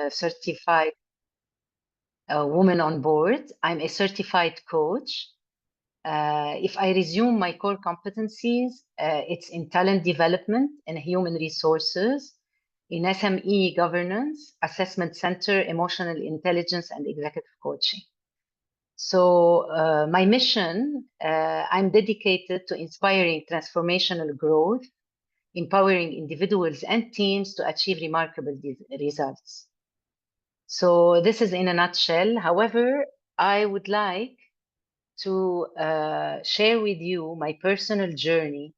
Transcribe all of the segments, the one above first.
certified woman on board. I'm a certified coach. If I resume my core competencies, it's in talent development and human resources, in SME governance, assessment center, emotional intelligence, and executive coaching. So my mission, I'm dedicated to inspiring transformational growth, empowering individuals and teams to achieve remarkable results. So this is in a nutshell. However, I would like to share with you my personal journey,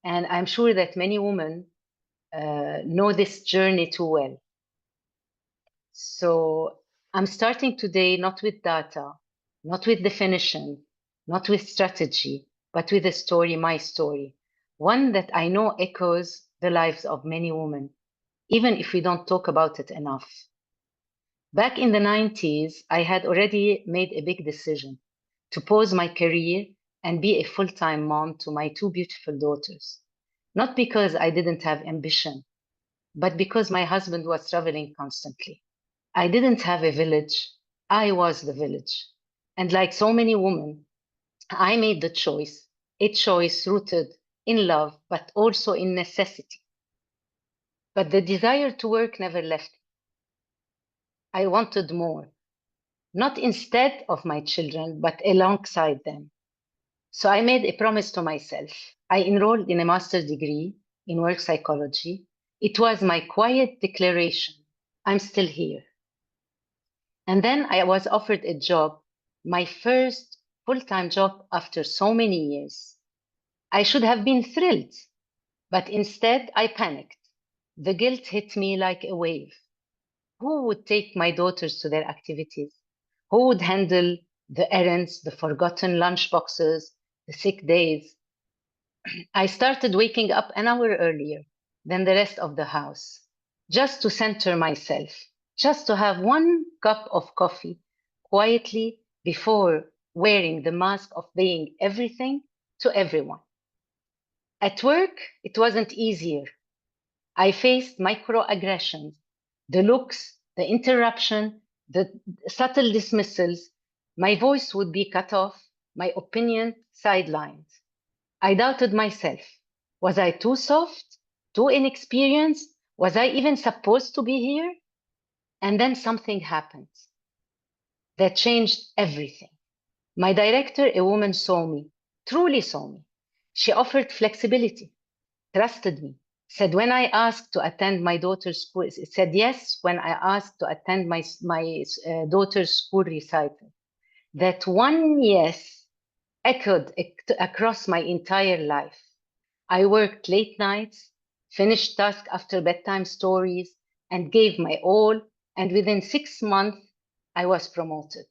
and I'm sure that many women know this journey too well. So I'm starting today not with data, not with definition, not with strategy, but with a story, my story, one that I know echoes the lives of many women, even if we don't talk about it enough. Back in the 90s, I had already made a big decision to pause my career and be a full-time mom to my two beautiful daughters. Not because I didn't have ambition, but because my husband was traveling constantly. I didn't have a village. I was the village. And like so many women, I made the choice, a choice rooted in love, but also in necessity. But the desire to work never left me. I wanted more, not instead of my children, but alongside them. So I made a promise to myself. I enrolled in a master's degree in work psychology. It was my quiet declaration. I'm still here. And then I was offered a job, my first full-time job after so many years. I should have been thrilled, but instead I panicked. The guilt hit me like a wave. Who would take my daughters to their activities? Who would handle the errands, the forgotten lunch boxes, the sick days? I started waking up an hour earlier than the rest of the house, just to center myself, just to have one cup of coffee quietly before wearing the mask of being everything to everyone. At work, it wasn't easier. I faced microaggressions, the looks, the interruption, the subtle dismissals. My voice would be cut off, my opinion sidelined. I doubted myself. Was I too soft? Too inexperienced? Was I even supposed to be here? And then something happened that changed everything. My director, a woman, saw me, truly saw me. She offered flexibility, trusted me, said when I asked to attend my daughter's school, said yes when I asked to attend my daughter's school recital. That one yes echoed across my entire life. I worked late nights, finished tasks after bedtime stories, and gave my all. And within 6 months, I was promoted.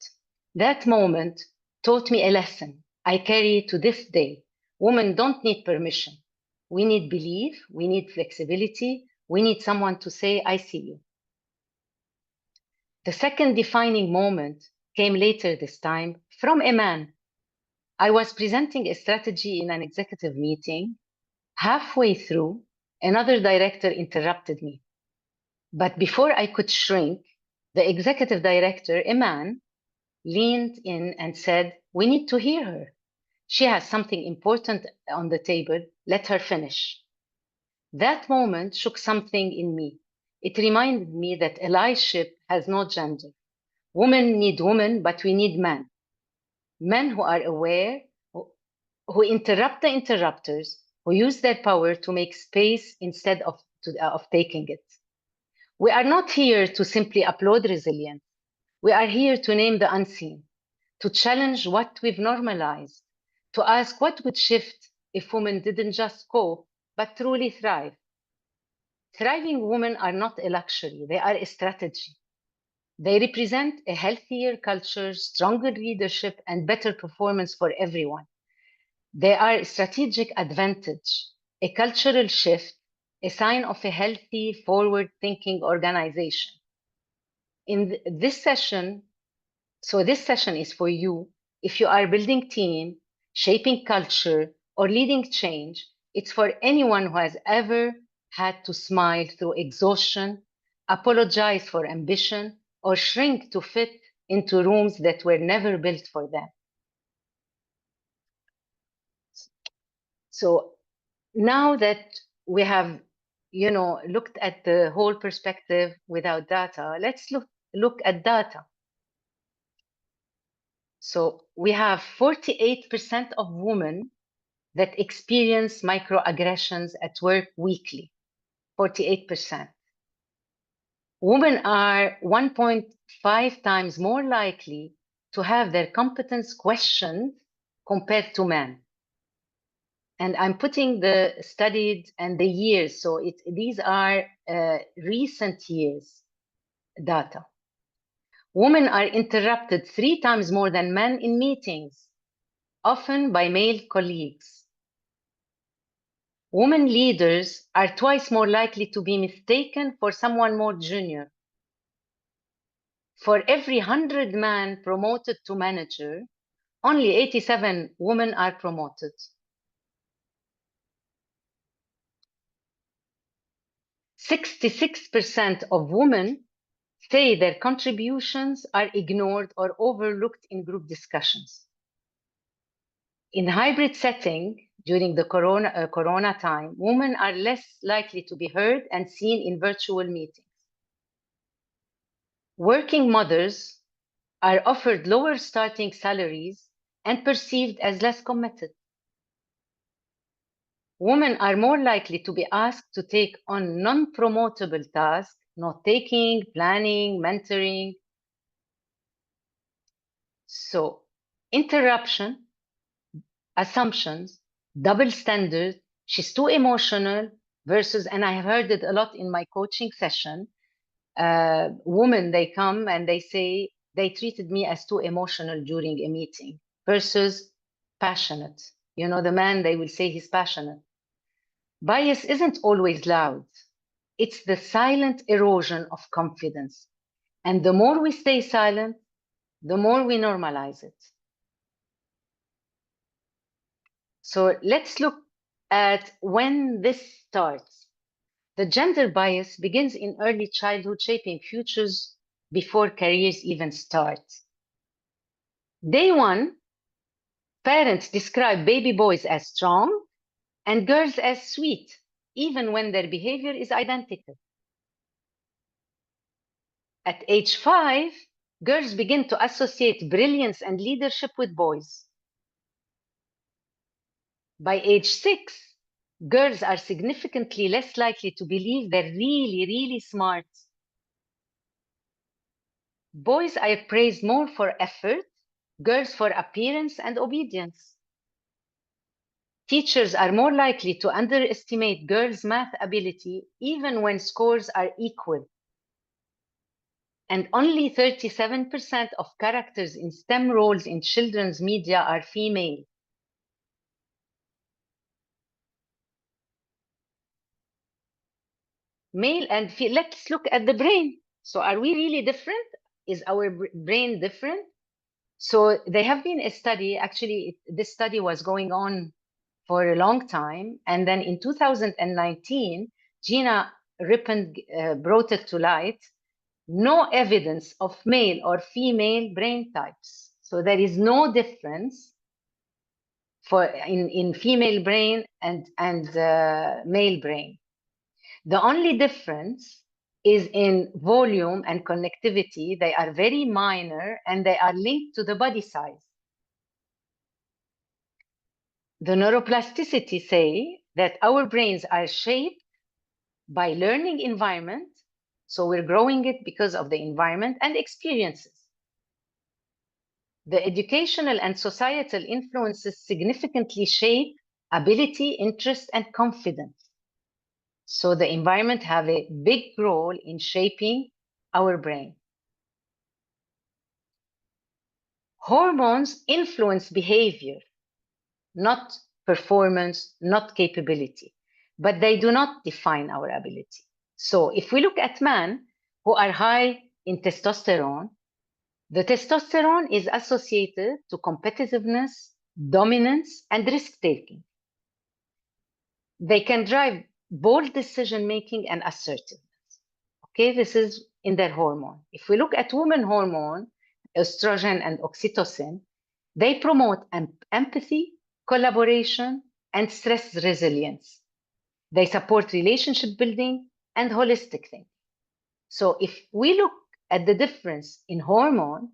That moment taught me a lesson I carry to this day. Women don't need permission. We need belief, we need flexibility, we need someone to say, I see you. The second defining moment came later this time from a man. I was presenting a strategy in an executive meeting. Halfway through, another director interrupted me. But before I could shrink, the executive director, a man, leaned in and said, we need to hear her. She has something important on the table. Let her finish. That moment shook something in me. It reminded me that allyship has no gender. Women need women, but we need men. Men who are aware, who interrupt the interrupters, who use their power to make space instead of taking it. We are not here to simply applaud resilience. We are here to name the unseen, to challenge what we've normalized, to ask what would shift if women didn't just cope, but truly thrive. Thriving women are not a luxury, they are a strategy. They represent a healthier culture, stronger leadership, and better performance for everyone. They are a strategic advantage, a cultural shift, a sign of a healthy, forward-thinking organization. In this session, this session is for you. If you are building team, shaping culture, or leading change, it's for anyone who has ever had to smile through exhaustion, apologize for ambition, or shrink to fit into rooms that were never built for them. So now that we have, looked at the whole perspective without data, let's look at data. So we have 48% of women that experience microaggressions at work weekly, 48%. Women are 1.5 times more likely to have their competence questioned compared to men. And I'm putting the studied and the years, so these are recent years data. Women are interrupted 3 times more than men in meetings, often by male colleagues. Women leaders are twice more likely to be mistaken for someone more junior. For every 100 men promoted to manager, only 87 women are promoted. 66% of women say their contributions are ignored or overlooked in group discussions. In hybrid setting, during the corona time, women are less likely to be heard and seen in virtual meetings. Working mothers are offered lower starting salaries and perceived as less committed. Women are more likely to be asked to take on non-promotable tasks, note-taking, planning, mentoring. So, interruption, assumptions, double standard, she's too emotional versus, and I have heard it a lot in my coaching session, women, they come and they say, they treated me as too emotional during a meeting versus passionate. The man, they will say he's passionate. Bias isn't always loud. It's the silent erosion of confidence. And the more we stay silent, the more we normalize it. So let's look at when this starts. The gender bias begins in early childhood, shaping futures before careers even start. Day one, parents describe baby boys as strong and girls as sweet, even when their behavior is identical. At age 5, girls begin to associate brilliance and leadership with boys. By age 6, girls are significantly less likely to believe they're really, really smart. Boys are praised more for effort, girls for appearance and obedience. Teachers are more likely to underestimate girls' math ability even when scores are equal. And only 37% of characters in STEM roles in children's media are female. Male and female, let's look at the brain. So are we really different? Is our brain different? So there have been a study, actually, this study was going on for a long time. And then in 2019, Gina Rippon brought it to light. No evidence of male or female brain types. So there is no difference in female brain and male brain. The only difference is in volume and connectivity. They are very minor and they are linked to the body size. The neuroplasticity say that our brains are shaped by learning environment. So we're growing it because of the environment and experiences. The educational and societal influences significantly shape ability, interest, and confidence. So the environment have a big role in shaping our brain. Hormones influence behavior, not performance, not capability, but they do not define our ability. So if we look at men who are high in testosterone, the testosterone is associated to competitiveness, dominance, and risk-taking. They can drive bold decision-making and assertiveness. Okay, this is in their hormone. If we look at women hormone, estrogen and oxytocin, they promote empathy, collaboration, and stress resilience. They support relationship building and holistic thinking. So if we look at the difference in hormone,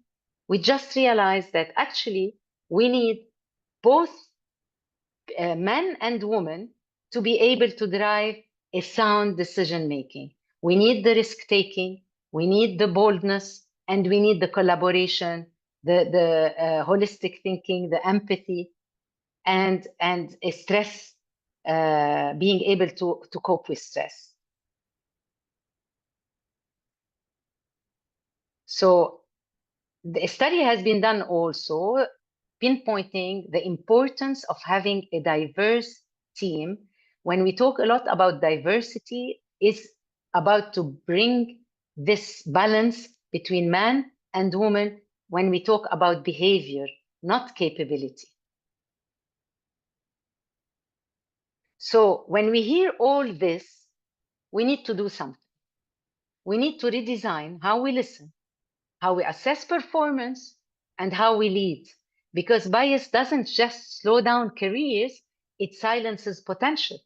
we just realize that actually we need both men and women to be able to drive a sound decision making. We need the risk taking, we need the boldness, and we need the collaboration, the holistic thinking, the empathy, and a stress, being able to cope with stress. So the study has been done also pinpointing the importance of having a diverse team. When we talk a lot about diversity, is about to bring this balance between man and woman when we talk about behavior, not capability. So when we hear all this, we need to do something. We need to redesign how we listen, how we assess performance, and how we lead. Because bias doesn't just slow down careers, it silences potential.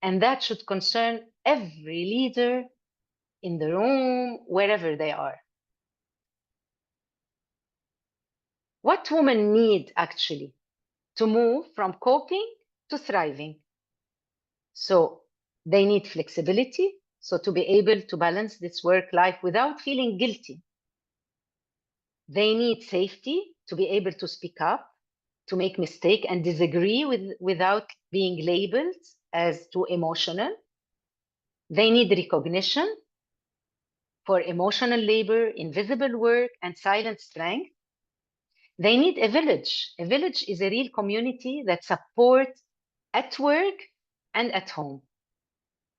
And that should concern every leader in the room, wherever they are. What women need actually to move from coping to thriving? So they need flexibility, so to be able to balance this work life without feeling guilty. They need safety to be able to speak up, to make mistake and disagree without being labeled as too emotional. They need recognition for emotional labor, invisible work, and silent strength. They need a village. A village is a real community that supports at work and at home.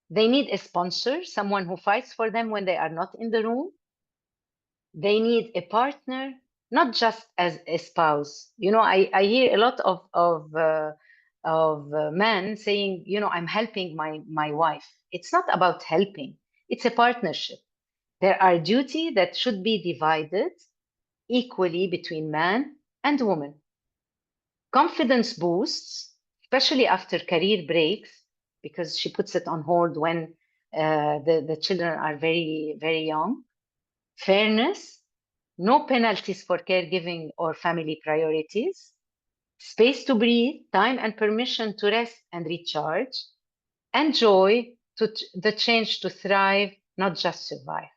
They need a sponsor, someone who fights for them when they are not in the room. They need a partner, not just as a spouse. You know, I hear a lot of men saying, you know, I'm helping my wife. It's not about helping. It's a partnership. There are duties that should be divided equally between man and woman. Confidence boosts, especially after career breaks, because she puts it on hold when the children are very, very young. Fairness, no penalties for caregiving or family priorities, space to breathe, time and permission to rest and recharge, and joy to the change to thrive, not just survive.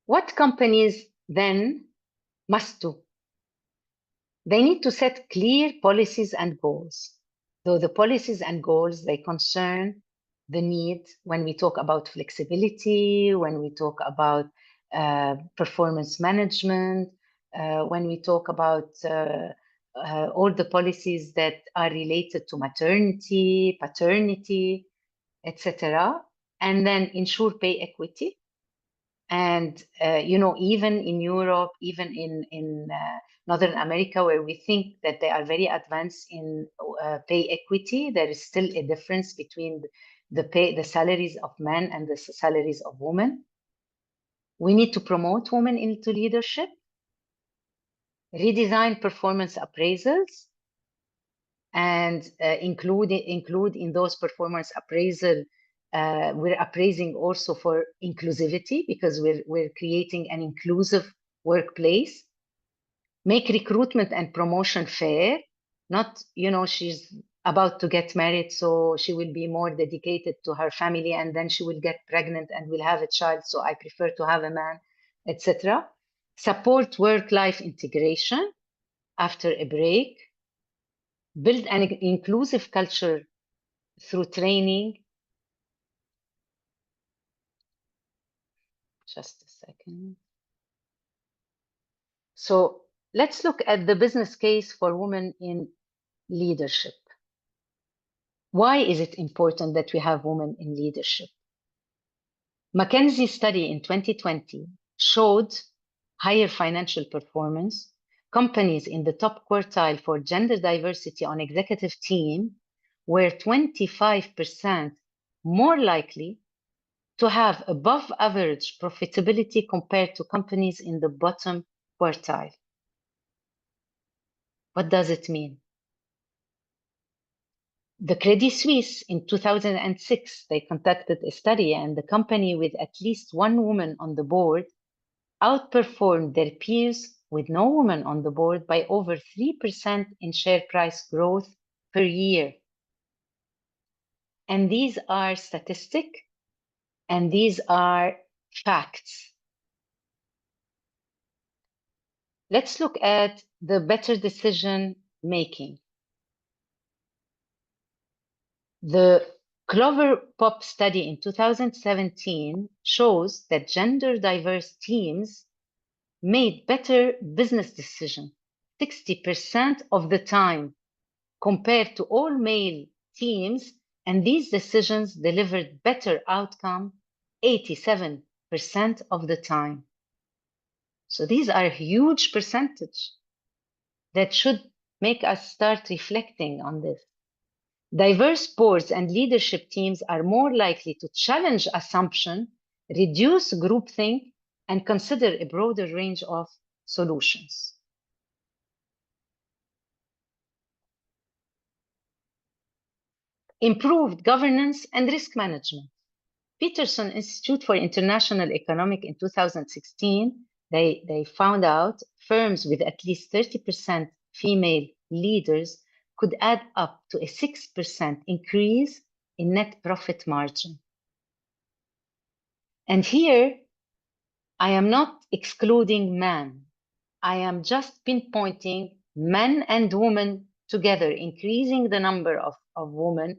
What companies then must do? They need to set clear policies and goals. Though the policies and goals, they concern the need when we talk about flexibility, when we talk about performance management, when we talk about all the policies that are related to maternity, paternity, etc. And then ensure pay equity. And, you know, even in Europe, even in Northern America, where we think that they are very advanced in pay equity, there is still a difference between the salaries of men and the salaries of women. We need to promote women into leadership, redesign performance appraisals, and include in those performance appraisal. We're appraising also for inclusivity because we're creating an inclusive workplace. Make recruitment and promotion fair. Not, you know, she's about to get married, so she will be more dedicated to her family, and then she will get pregnant and will have a child, so I prefer to have a man, etc. Support work-life integration after a break. Build an inclusive culture through training. Just a second. So let's look at the business case for women in leadership. Why is it important that we have women in leadership? McKinsey study in 2020 showed higher financial performance. Companies in the top quartile for gender diversity on executive team were 25% more likely to have above average profitability compared to companies in the bottom quartile. What does it mean? The Credit Suisse in 2006, they conducted a study, and the company with at least one woman on the board outperformed their peers with no woman on the board by over 3% in share price growth per year. And these are statistics, and these are facts. Let's look at the better decision making. The Clover Pop study in 2017 shows that gender diverse teams made better business decisions 60% of the time compared to all male teams, and these decisions delivered better outcome 87% of the time. So these are a huge percentage that should make us start reflecting on this. Diverse boards and leadership teams are more likely to challenge assumption, reduce groupthink, and consider a broader range of solutions. Improved governance and risk management. Peterson Institute for International Economic in 2016, they found out firms with at least 30% female leaders could add up to a 6% increase in net profit margin. And here, I am not excluding men. I am just pinpointing men and women together, increasing the number of women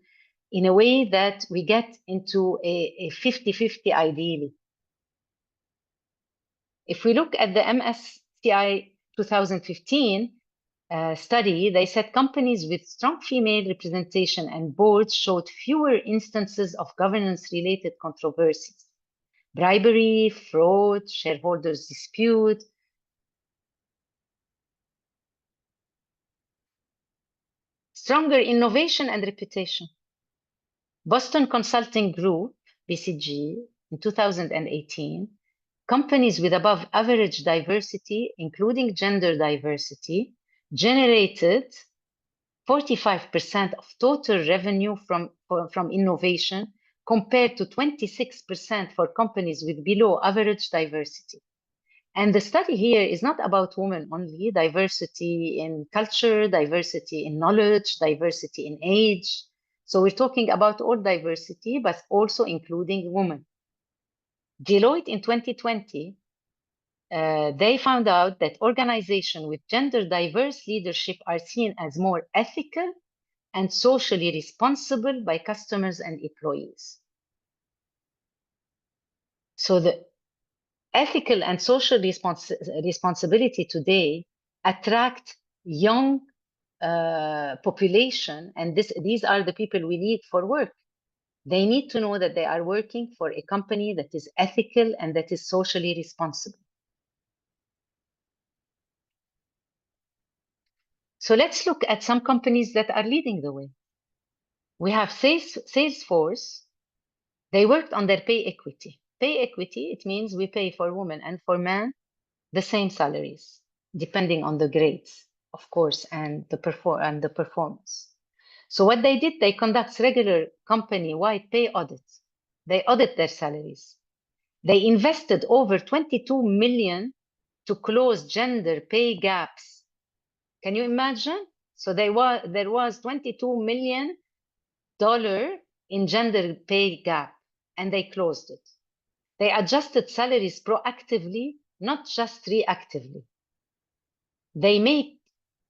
in a way that we get into a 50-50 ideally. If we look at the MSCI 2015 study, they said companies with strong female representation and boards showed fewer instances of governance-related controversies, bribery, fraud, shareholders' dispute. Stronger innovation and reputation. Boston Consulting Group, BCG, in 2018, companies with above average diversity, including gender diversity, generated 45% of total revenue from innovation compared to 26% for companies with below average diversity. And the study here is not about women only, diversity in culture, diversity in knowledge, diversity in age. So we're talking about all diversity, but also including women. Deloitte in 2020, they found out that organizations with gender diverse leadership are seen as more ethical and socially responsible by customers and employees. So the ethical and social responsibility today attract young population, and these are the people we need for work. They need to know that they are working for a company that is ethical and that is socially responsible. So let's look at some companies that are leading the way. We have Salesforce. They worked on their pay equity. Pay equity, it means we pay for women and for men the same salaries, depending on the grades, of course, and the performance. So what they did, they conduct regular company-wide pay audits. They audit their salaries. They invested over 22 million to close gender pay gaps. Can you imagine? So there was $22 million in gender pay gap, and they closed it. They adjusted salaries proactively, not just reactively. They make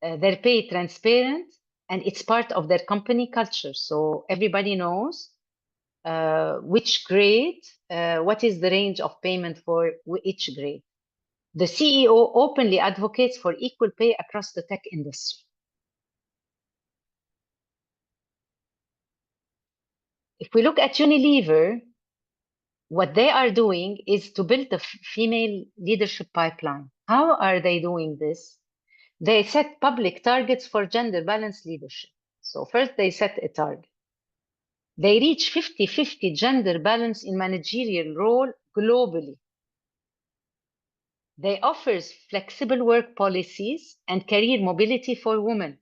their pay transparent, and it's part of their company culture. So everybody knows which grade, what is the range of payment for each grade. The CEO openly advocates for equal pay across the tech industry. If we look at Unilever, what they are doing is to build a female leadership pipeline. How are they doing this? They set public targets for gender balanced leadership. So first they set a target. They reach 50-50 gender balance in managerial role globally. They offer flexible work policies and career mobility for women.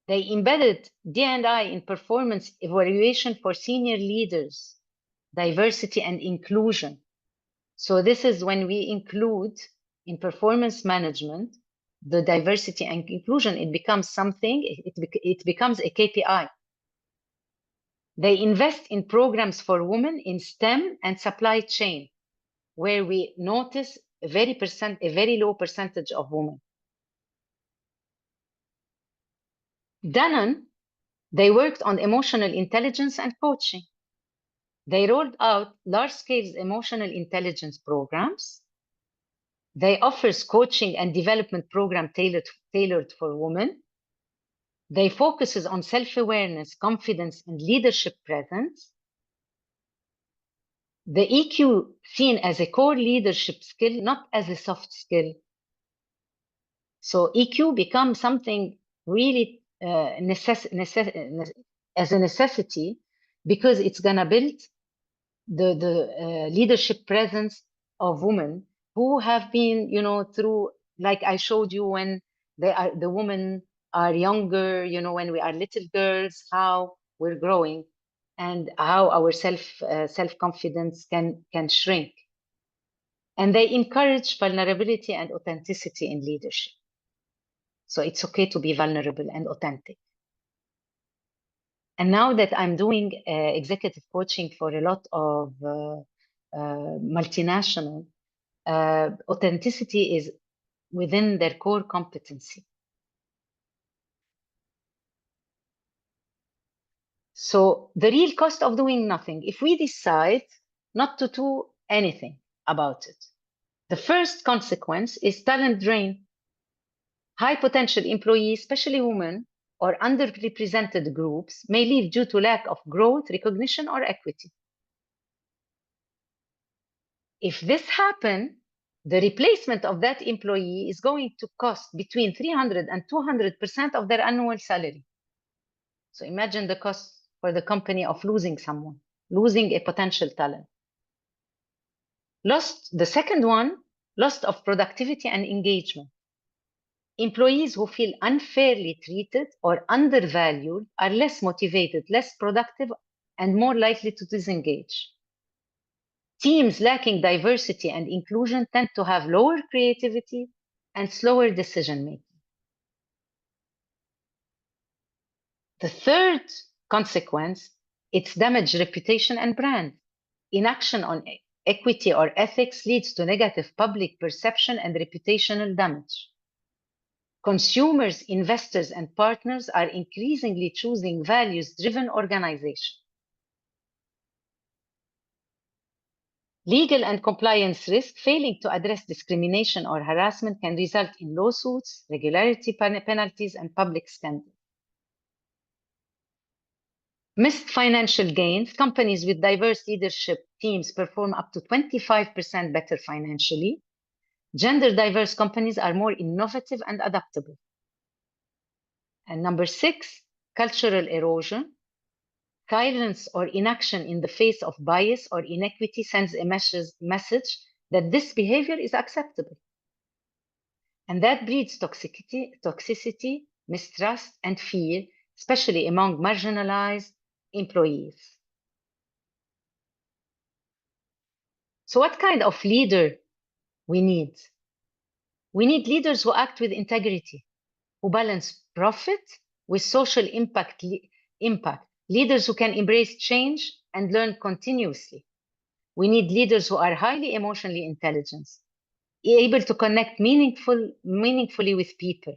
They embedded D&I in performance evaluation for senior leaders, diversity and inclusion. So this is when we include in performance management, the diversity and inclusion, it becomes something, it becomes a KPI. They invest in programs for women in STEM and supply chain, where we notice a very low percentage of women. Danone, they worked on emotional intelligence and coaching. They rolled out large-scale emotional intelligence programs. They offers coaching and development program tailored for women. They focuses on self-awareness, confidence, and leadership presence. The EQ seen as a core leadership skill, not as a soft skill. So EQ becomes something really as a necessity, because it's gonna build the leadership presence of women who have been, through, like I showed you, when the women are younger, when we are little girls, how we're growing and how our self-confidence can shrink. And they encourage vulnerability and authenticity in leadership. So it's okay to be vulnerable and authentic. And now that I'm doing executive coaching for a lot of multinational, authenticity is within their core competency. So the real cost of doing nothing, if we decide not to do anything about it, the first consequence is talent drain. High potential employees, especially women or underrepresented groups, may leave due to lack of growth, recognition, or equity. If this happens, the replacement of that employee is going to cost between 300 and 200% of their annual salary. So imagine the cost for the company of losing someone, losing a potential talent. The second one, loss of productivity and engagement. Employees who feel unfairly treated or undervalued are less motivated, less productive, and more likely to disengage. Teams lacking diversity and inclusion tend to have lower creativity and slower decision-making. The third consequence, it's damage reputation and brand. Inaction on equity or ethics leads to negative public perception and reputational damage. Consumers, investors, and partners are increasingly choosing values-driven organizations. Legal and compliance risk, failing to address discrimination or harassment can result in lawsuits, regularity penalties, and public scandal. Missed financial gains, companies with diverse leadership teams perform up to 25% better financially. Gender diverse companies are more innovative and adaptable. And number 6, cultural erosion. Silence or inaction in the face of bias or inequity sends a message that this behavior is acceptable. And that breeds toxicity, mistrust, and fear, especially among marginalized employees. So what kind of leader we need? We need leaders who act with integrity, who balance profit with social impact, leaders who can embrace change and learn continuously. We need leaders who are highly emotionally intelligent, able to connect meaningfully with people.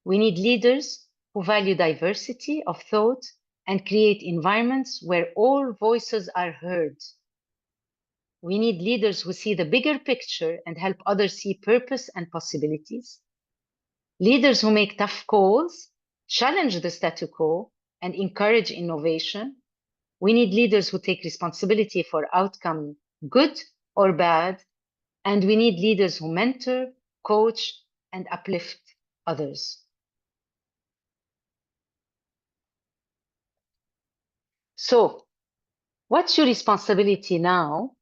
We need leaders who value diversity of thought and create environments where all voices are heard. We need leaders who see the bigger picture and help others see purpose and possibilities. Leaders who make tough calls, challenge the status quo, and encourage innovation. We need leaders who take responsibility for outcome, good or bad. And we need leaders who mentor, coach, and uplift others. So, what's your responsibility now